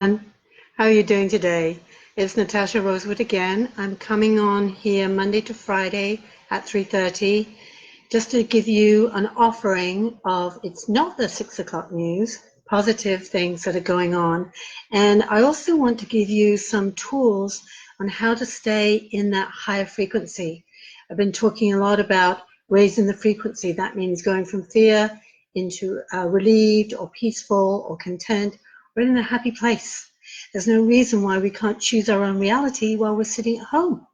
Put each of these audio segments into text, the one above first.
How are you doing today? It's Natasha Rosewood again. I'm coming on here Monday to Friday at 3:30 just to give you an offering of, it's not the 6 o'clock news, positive things that are going on. And I also want to give you some tools on how to stay in that higher frequency. I've been talking a lot about raising the frequency. That means going from fear into relieved or peaceful or content or in a happy place. There's no reason why we can't choose our own reality while we're sitting at home,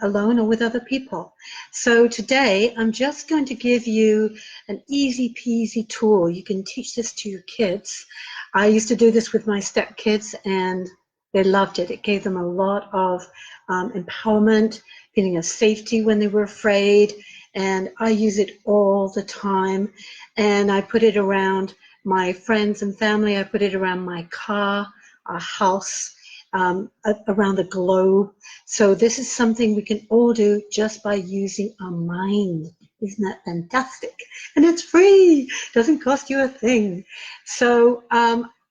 alone or with other people. So today, I'm just going to give you an easy peasy tool. You can teach this to your kids. I used to do this with my stepkids, and they loved it. It gave them a lot of empowerment, feeling of safety when they were afraid. And I use it all the time. And I put it around my friends and family. I put it around my car, our house, around the globe. So this is something we can all do just by using our mind. Isn't that fantastic? And it's free, doesn't cost you a thing. So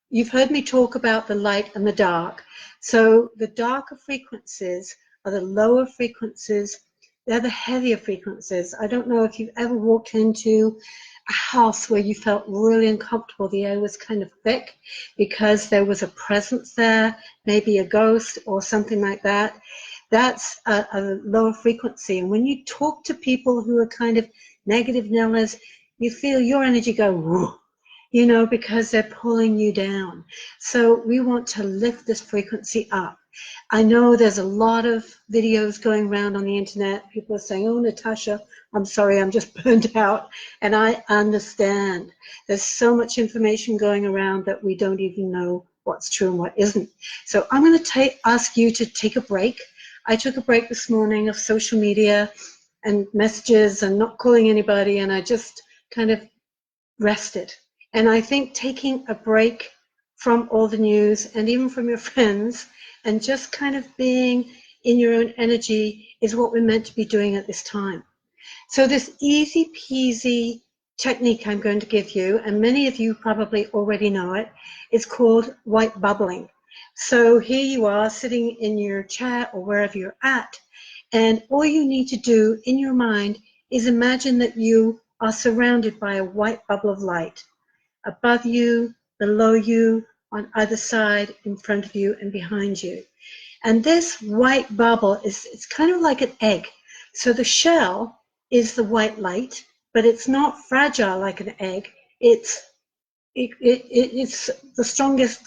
you've heard me talk about the light and the dark. So the darker frequencies are the lower frequencies. They're the heavier frequencies. I don't know if you've ever walked into a house where you felt really uncomfortable. The air was kind of thick because there was a presence there, maybe a ghost or something like that. That's a lower frequency. And when you talk to people who are kind of negative Nellas, you feel your energy go, whoa, because they're pulling you down. So we want to lift this frequency up. I know there's a lot of videos going around on the internet. People are saying, oh, Natasha, I'm sorry, I'm just burned out. And I understand. There's so much information going around that we don't even know what's true and what isn't. So I'm going to ask you to take a break. I took a break this morning of social media and messages and not calling anybody, and I just kind of rested. And I think taking a break from all the news and even from your friends and just kind of being in your own energy is what we're meant to be doing at this time. So this easy peasy technique I'm going to give you, and many of you probably already know it, is called white bubbling. So here you are sitting in your chair or wherever you're at, and all you need to do in your mind is imagine that you are surrounded by a white bubble of light above you, below you, on either side, in front of you, and behind you. And this white bubble it's kind of like an egg. So the shell is the white light, but it's not fragile like an egg. It's the strongest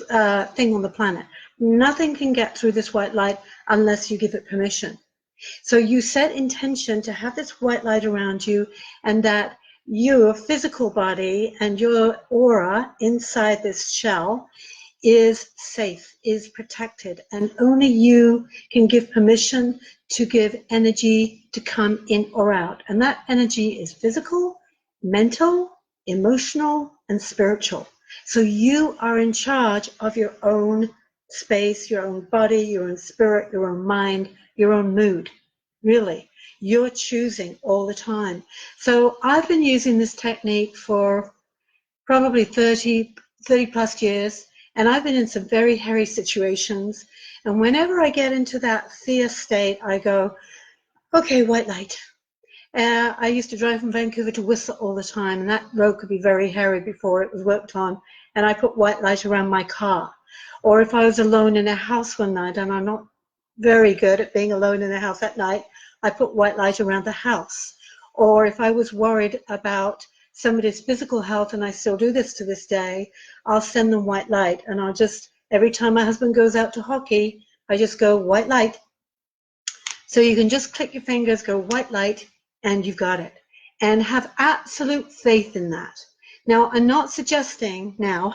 thing on the planet. Nothing can get through this white light unless you give it permission. So you set intention to have this white light around you, and that your physical body and your aura inside this shell is safe, is protected, and only you can give permission to give energy to come in or out. And that energy is physical, mental, emotional, and spiritual. So you are in charge of your own space, your own body, your own spirit, your own mind, your own mood. Really, you're choosing all the time. So I've been using this technique for probably 30 plus years, and I've been in some very hairy situations. And whenever I get into that fear state, I go, okay, white light. I used to drive from Vancouver to Whistler all the time, and that road could be very hairy before it was worked on. And I put white light around my car. Or if I was alone in a house one night, and I'm not very good at being alone in a house at night, I put white light around the house. Or if I was worried about somebody's physical health, and I still do this to this day, I'll send them white light. And I'll just, every time my husband goes out to hockey, I just go white light. So you can just click your fingers, go white light, and you've got it. And have absolute faith in that. Now, I'm not suggesting now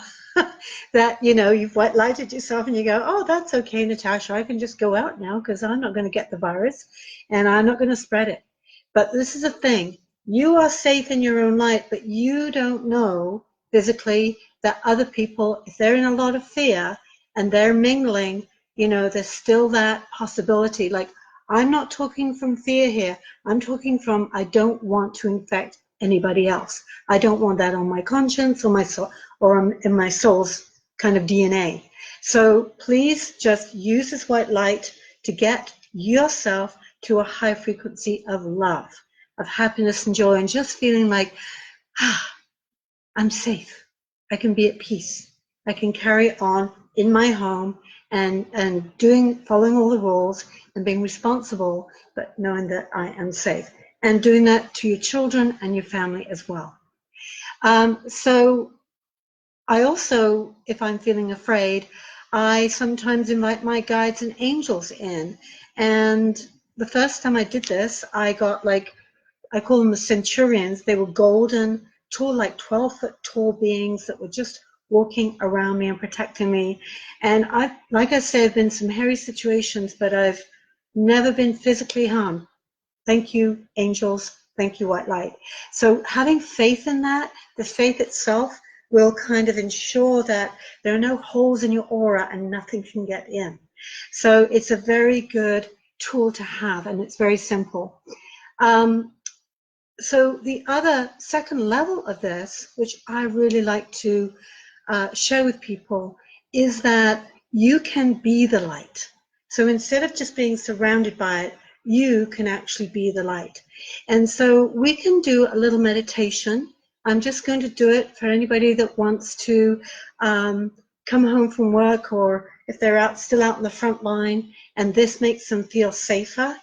that, you've white lighted yourself and you go, oh, that's okay, Natasha, I can just go out now because I'm not going to get the virus and I'm not going to spread it. But this is a thing. You are safe in your own light, but you don't know physically that other people, if they're in a lot of fear and they're mingling, there's still that possibility. Like, I'm not talking from fear here. I'm talking from I don't want to infect anybody else. I don't want that on my conscience or my soul or in my soul's kind of DNA. So please just use this white light to get yourself to a high frequency of love, of happiness and joy, and just feeling like, I'm safe. I can be at peace. I can carry on in my home and following all the rules and being responsible, but knowing that I am safe. And doing that to your children and your family as well. So I also, if I'm feeling afraid, I sometimes invite my guides and angels in. And the first time I did this, I got like, I call them the centurions. They were golden, tall, like 12-foot tall beings that were just walking around me and protecting me. And like I said, I've been in some hairy situations, but I've never been physically harmed. Thank you, angels. Thank you, white light. So having faith in that, the faith itself will kind of ensure that there are no holes in your aura and nothing can get in. So it's a very good tool to have, and it's very simple. So the other second level of this, which I really like to share with people, is that you can be the light. So instead of just being surrounded by it, you can actually be the light. And so we can do a little meditation. I'm just going to do it for anybody that wants to come home from work, or if they're still out in the front line and this makes them feel safer.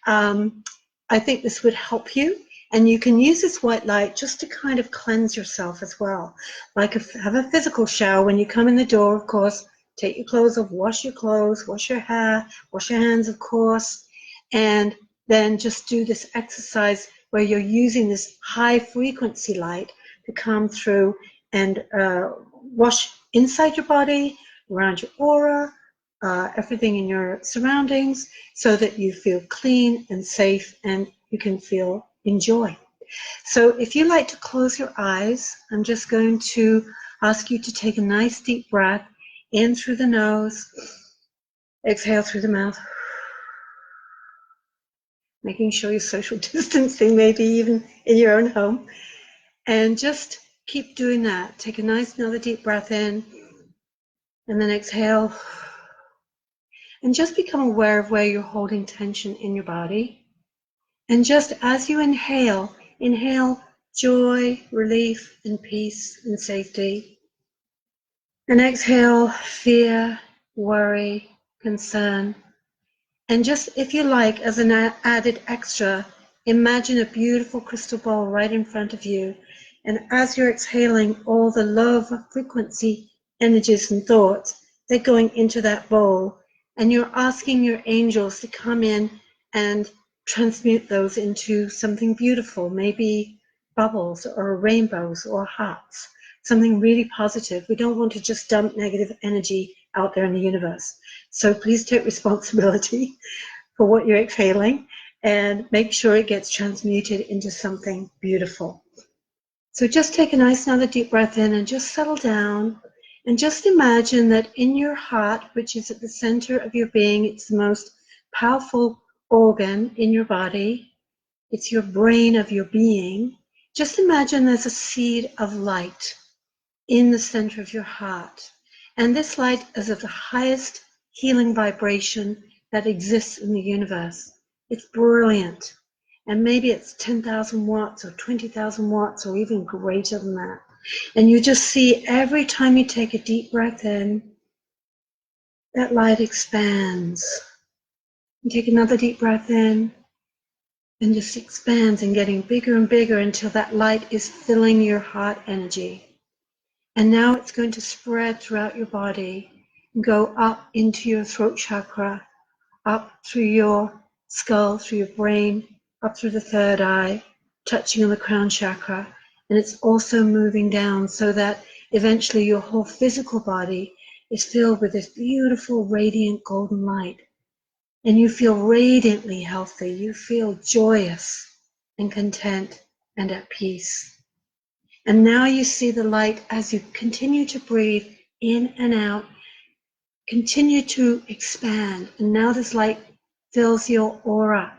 I think this would help you. And you can use this white light just to kind of cleanse yourself as well. Like have a physical shower when you come in the door, of course. Take your clothes off, wash your clothes, wash your hair, wash your hands, of course. And then just do this exercise where you're using this high frequency light to come through and wash inside your body, around your aura, everything in your surroundings, so that you feel clean and safe and you can feel enjoy. So if you like to close your eyes, I'm just going to ask you to take a nice deep breath in through the nose, exhale through the mouth, making sure you're social distancing, maybe even in your own home, and just keep doing that. Take a nice another deep breath in, and then exhale, and just become aware of where you're holding tension in your body. And just as you inhale, inhale joy, relief, and peace and safety. And exhale fear, worry, concern. And just, if you like, as an added extra, imagine a beautiful crystal ball right in front of you. And as you're exhaling, all the love frequency, energies, and thoughts, they're going into that bowl. And you're asking your angels to come in and transmute those into something beautiful, maybe bubbles or rainbows or hearts, something really positive. We don't want to just dump negative energy out there in the universe. So please take responsibility for what you're exhaling and make sure it gets transmuted into something beautiful. So just take a nice another deep breath in and just settle down, and just imagine that in your heart, which is at the center of your being, it's the most powerful organ in your body. It's your brain of your being. Just imagine there's a seed of light in the center of your heart. And this light is of the highest healing vibration that exists in the universe. It's brilliant. And maybe it's 10,000 watts or 20,000 watts or even greater than that. And you just see every time you take a deep breath in, that light expands. You take another deep breath in, and just expands and getting bigger and bigger until that light is filling your heart energy. And now it's going to spread throughout your body and go up into your throat chakra, up through your skull, through your brain, up through the third eye, touching on the crown chakra. And it's also moving down so that eventually your whole physical body is filled with this beautiful, radiant golden light. And you feel radiantly healthy. You feel joyous and content and at peace. And now you see the light as you continue to breathe in and out, continue to expand. And now this light fills your aura.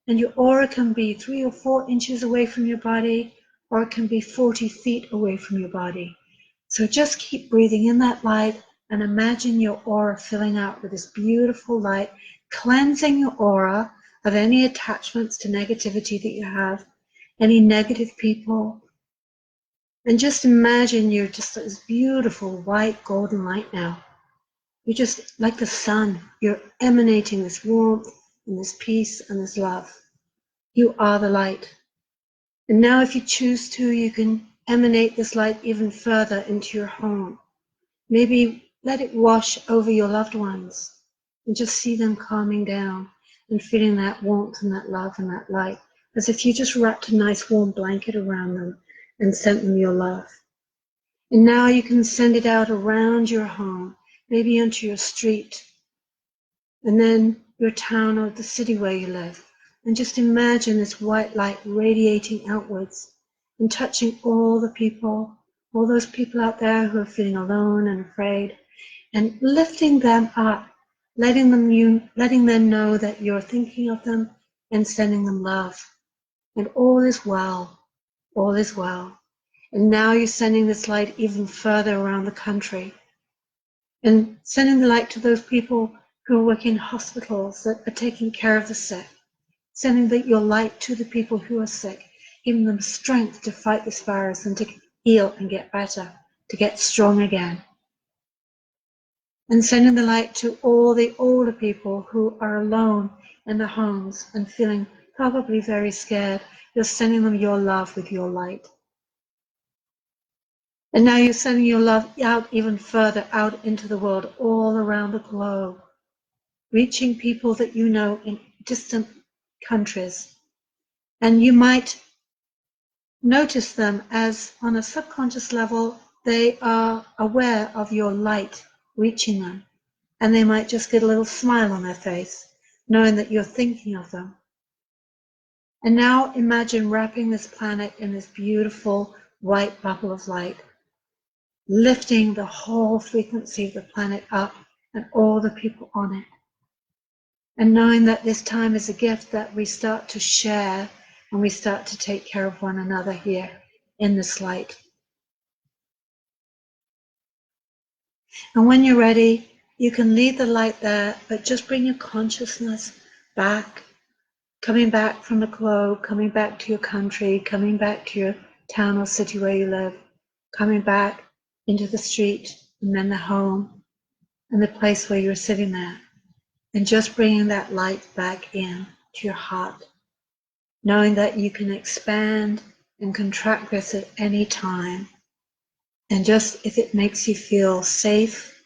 And your aura can be 3 or 4 inches away from your body, or it can be 40 feet away from your body. So just keep breathing in that light and imagine your aura filling out with this beautiful light, cleansing your aura of any attachments to negativity that you have, any negative people. And just imagine you're just this beautiful white golden light now. You're just like the sun. You're emanating this warmth and this peace and this love. You are the light. And now if you choose to, you can emanate this light even further into your home. Maybe let it wash over your loved ones and just see them calming down and feeling that warmth and that love and that light, as if you just wrapped a nice warm blanket around them and sent them your love. And now you can send it out around your home, maybe onto your street, and then your town or the city where you live. And just imagine this white light radiating outwards and touching all the people, all those people out there who are feeling alone and afraid, and lifting them up, letting them know that you're thinking of them and sending them love. And all is well, all is well. And now you're sending this light even further around the country and sending the light to those people who are working in hospitals that are taking care of the sick, sending your light to the people who are sick, giving them strength to fight this virus and to heal and get better, to get strong again. And sending the light to all the older people who are alone in their homes and feeling probably very scared. You're sending them your love with your light. And now you're sending your love out even further out into the world, all around the globe, reaching people that you know in distant countries. And you might notice them as, on a subconscious level, they are aware of your light reaching them. And they might just get a little smile on their face, knowing that you're thinking of them. And now imagine wrapping this planet in this beautiful white bubble of light, lifting the whole frequency of the planet up and all the people on it. And knowing that this time is a gift that we start to share and we start to take care of one another here in this light. And when you're ready, you can leave the light there, but just bring your consciousness back, coming back from the globe, coming back to your country, coming back to your town or city where you live, coming back into the street and then the home and the place where you're sitting there, and just bringing that light back in to your heart, knowing that you can expand and contract this at any time. And just if it makes you feel safe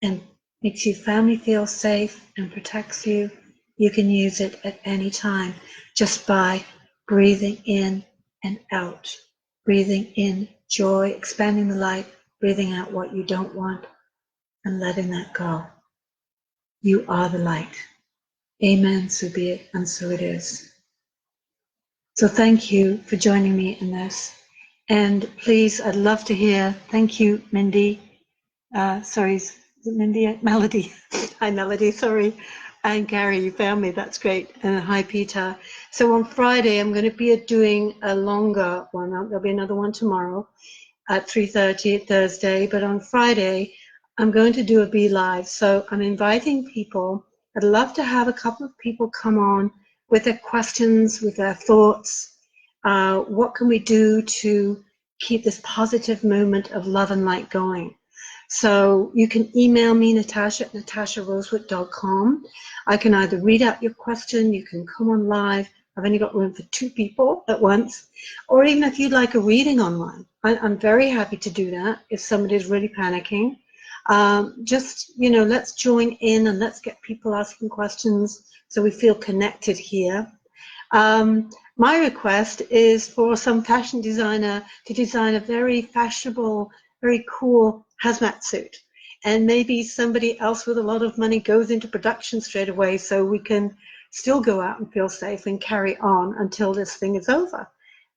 and makes your family feel safe and protects you, you can use it at any time just by breathing in and out, breathing in joy, expanding the light, breathing out what you don't want, and letting that go. You are the light. Amen, so be it, and so it is. So thank you for joining me in this. And please, I'd love to hear, thank you, Mindy. Sorry, is it Mindy? Melody. Hi, Melody, sorry. And Gary, you found me, that's great. And hi, Peter. So on Friday, I'm going to be doing a longer one. There'll be another one tomorrow at 3:30 Thursday. But on Friday, I'm going to do a Be Live. So I'm inviting people. I'd love to have a couple of people come on with their questions, with their thoughts. What can we do to keep this positive movement of love and light going? So you can email me, Natasha at natasharosewood.com. I can either read out your question, you can come on live. I've only got room for 2 people at once. Or even if you'd like a reading online, I'm very happy to do that if somebody's really panicking. Just, let's join in and let's get people asking questions so we feel connected here. My request is for some fashion designer to design a very fashionable, very cool hazmat suit. And maybe somebody else with a lot of money goes into production straight away so we can still go out and feel safe and carry on until this thing is over.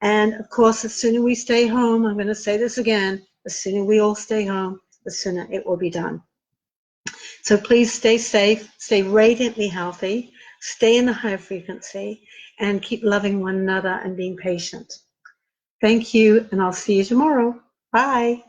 And of course, the sooner we stay home, I'm going to say this again, the sooner we all stay home, the sooner it will be done. So please stay safe, stay radiantly healthy, stay in the high frequency, and keep loving one another and being patient. Thank you, and I'll see you tomorrow. Bye.